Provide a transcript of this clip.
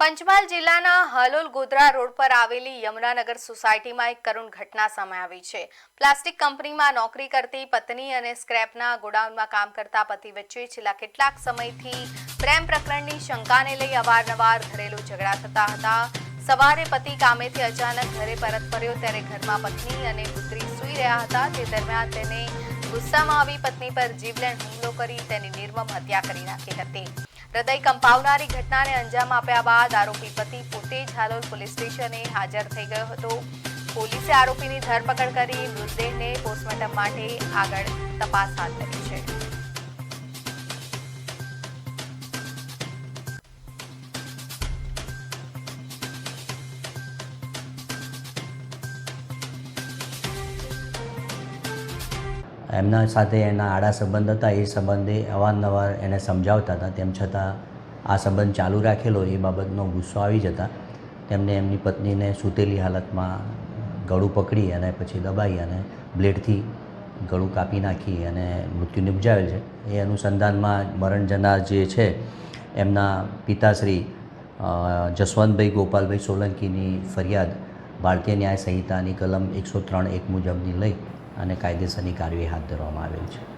પંચમહાલ જિલ્લાના હાલોલ ગોધરા રોડ પર આવેલી યમુનાનગર સોસાયટીમાં એક કરુણ ઘટના સામે આવી છે। પ્લાસ્ટિક કંપનીમાં નોકરી કરતી પત્ની અને સ્ક્રેપના ગોડાઉનમાં કામ કરતા પતિ વચ્ચે છેલ્લા કેટલાક સમયથી પ્રેમ પ્રકરણની શંકાને લઈ અવારનવાર ઘરેલું ઝઘડા થતા હતા। સવારે પતિ કામેથી અચાનક ઘરે પરત ફર્યો ત્યારે ઘરમાં પત્ની અને પુત્રી સૂઈ રહ્યા હતા। તે દરમિયાન તેને ગુસ્સામાં આવી પત્ની પર જીવલેણ હુમલો કરી તેની નિર્મમ હત્યા કરી નાખી હતી। હૃદય કંપાવનારી ઘટનાને અંજામ આપ્યા બાદ આરોપી પતિ પોતે જ હાલોલ પોલીસ સ્ટેશને હાજર થઈ ગયો હતો। પોલીસે આરોપીની ધરપકડ કરી મૃતદેહને પોસ્ટમોર્ટમ માટે આગળ તપાસ હાથ ધરી છે। એમના સાથે એના આડા સંબંધ હતા। એ સંબંધે અવારનવાર એને સમજાવતા હતા, તેમ છતાં આ સંબંધ ચાલુ રાખેલો એ બાબતનો ગુસ્સો આવી જતા તેમને એમની પત્નીને સૂતેલી હાલતમાં ગળું પકડી અને પછી દબાઈ અને બ્લેડથી ગળું કાપી નાખી અને મૃત્યુ નિપજાવેલ છે। એ અનુસંધાનમાં મરણ જનાર જે છે એમના પિતાશ્રી જસવંતભાઈ ગોપાલભાઈ સોલંકીની ફરિયાદ ભારતીય ન્યાય સંહિતાની કલમ 103(1) મુજબની લઈ અને કાયદેસરની કાર્યવાહી હાથ ધરવામાં આવેલ છે।